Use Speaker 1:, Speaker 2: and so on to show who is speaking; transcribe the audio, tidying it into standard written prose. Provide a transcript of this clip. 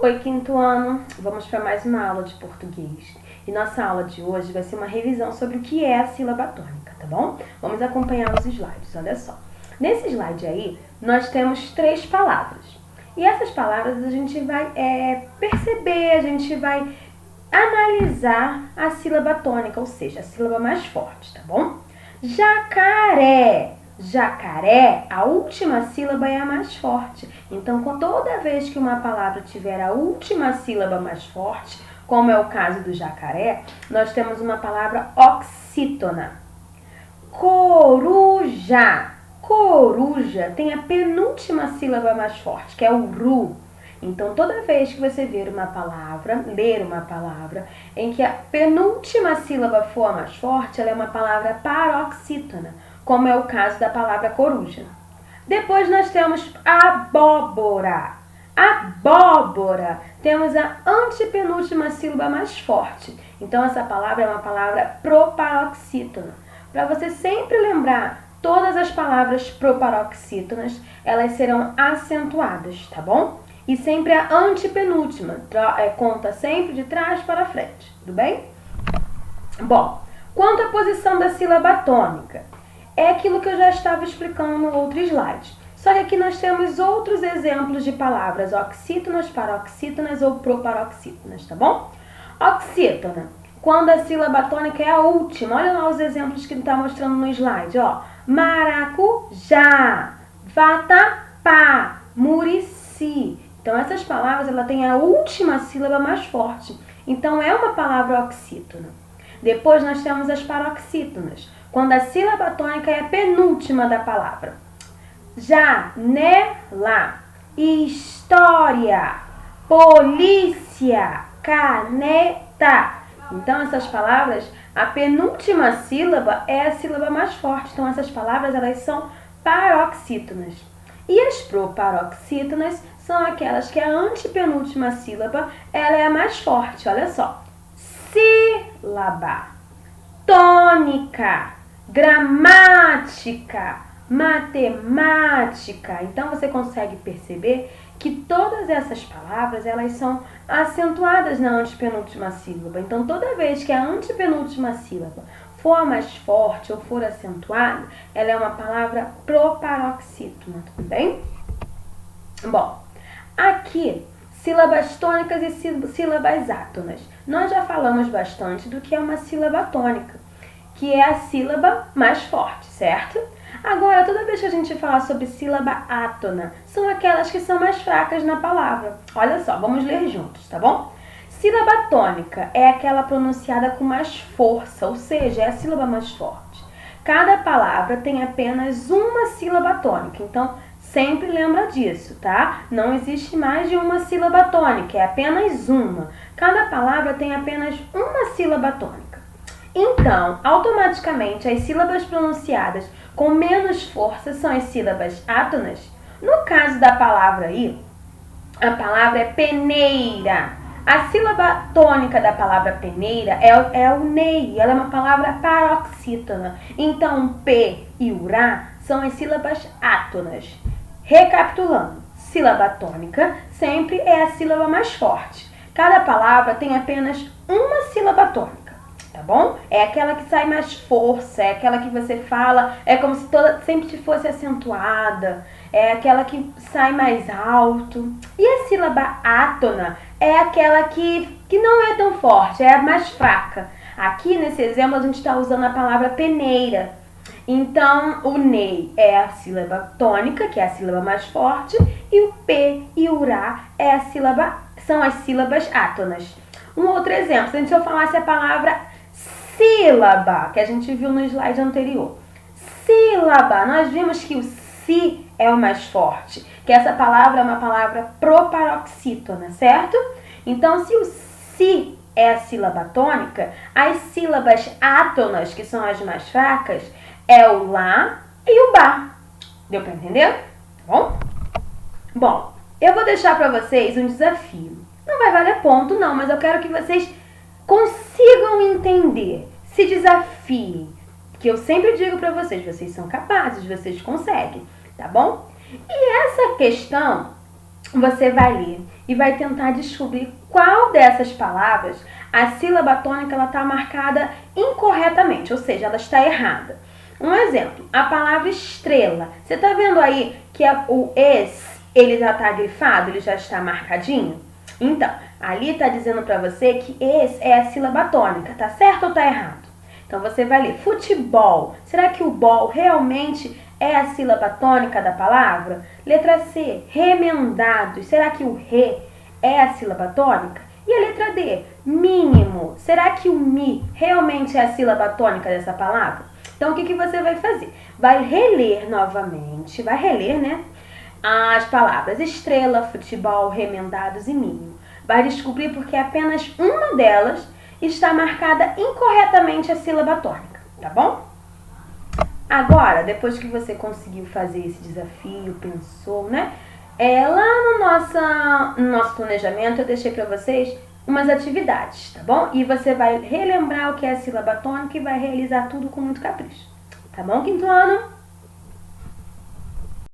Speaker 1: Oi, quinto ano! Vamos para mais uma aula de português. E nossa aula de hoje vai ser uma revisão sobre o que é a sílaba tônica, tá bom? Vamos acompanhar os slides, olha só. Nesse slide aí, nós temos 3 palavras. E essas palavras a gente vai perceber, a gente vai analisar a sílaba tônica, ou seja, a sílaba mais forte, tá bom? Jacaré. Jacaré, a última sílaba é a mais forte. Então, toda vez que uma palavra tiver a última sílaba mais forte, como é o caso do jacaré, nós temos uma palavra oxítona. Coruja. Coruja tem a penúltima sílaba mais forte, que é o ru. Então, toda vez que você ler uma palavra em que a penúltima sílaba for a mais forte, ela é uma palavra paroxítona, como é o caso da palavra coruja. Depois nós temos abóbora. Abóbora. Temos a antepenúltima sílaba mais forte. Então, essa palavra é uma palavra proparoxítona. Para você sempre lembrar, todas as palavras proparoxítonas, elas serão acentuadas, tá bom? E sempre a antepenúltima, conta sempre de trás para frente, tudo bem? Bom, quanto à posição da sílaba tônica, é aquilo que eu já estava explicando no outro slide. Só que aqui nós temos outros exemplos de palavras oxítonas, paroxítonas ou proparoxítonas, tá bom? Oxítona, quando a sílaba tônica é a última. Olha lá os exemplos que ele está mostrando no slide, ó. Maracujá, vatapá, murici. Então, essas palavras, ela tem a última sílaba mais forte. Então, é uma palavra oxítona. Depois, nós temos as paroxítonas, quando a sílaba tônica é a penúltima da palavra. Janela, história, polícia, caneta. Então, essas palavras, a penúltima sílaba é a sílaba mais forte. Então, essas palavras, elas são paroxítonas. E as proparoxítonas são aquelas que a antepenúltima sílaba, ela é a mais forte. Olha só. Sílaba, tônica, gramática, matemática. Então, você consegue perceber que todas essas palavras, elas são acentuadas na antepenúltima sílaba. Então, toda vez que a antepenúltima sílaba for mais forte ou for acentuada, ela é uma palavra proparoxítona, tudo bem? Bom, aqui, sílabas tônicas e sílabas átonas. Nós já falamos bastante do que é uma sílaba tônica, que é a sílaba mais forte, certo? Agora, toda vez que a gente fala sobre sílaba átona, são aquelas que são mais fracas na palavra. Olha só, vamos ler juntos, tá bom? Sílaba tônica é aquela pronunciada com mais força, ou seja, é a sílaba mais forte. Cada palavra tem apenas uma sílaba tônica, então sempre lembra disso, tá? Não existe mais de uma sílaba tônica, é apenas uma. Cada palavra tem apenas uma sílaba tônica. Então, automaticamente, as sílabas pronunciadas com menos força são as sílabas átonas. No caso da palavra aí, a palavra é peneira. A sílaba tônica da palavra peneira é o nei, ela é uma palavra paroxítona. Então, P e o Rá são as sílabas átonas. Recapitulando, sílaba tônica sempre é a sílaba mais forte. Cada palavra tem apenas uma sílaba tônica, tá bom? É aquela que sai mais força, é aquela que você fala, é como se sempre fosse acentuada, é aquela que sai mais alto. E a sílaba átona é aquela que não é tão forte, é a mais fraca. Aqui nesse exemplo a gente está usando a palavra peneira. Então, o nei é a sílaba tônica, que é a sílaba mais forte, e o P e o Rá são as sílabas átonas. Um outro exemplo, se a gente falasse a palavra sílaba, que a gente viu no slide anterior. Sílaba, nós vimos que o si é o mais forte, que essa palavra é uma palavra proparoxítona, certo? Então, se o si é a sílaba tônica, as sílabas átonas, que são as mais fracas, é o lá e o bá. Deu para entender? Tá bom? Bom, eu vou deixar para vocês um desafio. Não vai valer ponto, não, mas eu quero que vocês consigam entender, se desafiem. Que eu sempre digo para vocês são capazes, vocês conseguem, tá bom? E essa questão você vai ler e vai tentar descobrir qual dessas palavras a sílaba tônica ela está marcada incorretamente, ou seja, ela está errada. Um exemplo, a palavra estrela. Você está vendo aí que o es, ele já está grifado, ele já está marcadinho? Então, ali está dizendo para você que es é a sílaba tônica, tá certo ou tá errado? Então você vai ler futebol. Será que o bol realmente é a sílaba tônica da palavra? Letra C, remendados. Será que o re é a sílaba tônica? E a letra D, mínimo. Será que o mi realmente é a sílaba tônica dessa palavra? Então o que você vai fazer? Vai reler novamente, vai reler, né? As palavras estrela, futebol, remendados e mínimo. Vai descobrir porque apenas uma delas está marcada incorretamente a sílaba tônica, tá bom? Agora, depois que você conseguiu fazer esse desafio, pensou, né? Lá no nosso planejamento eu deixei para vocês umas atividades, tá bom? E você vai relembrar o que é a sílaba tônica e vai realizar tudo com muito capricho. Tá bom, quinto ano?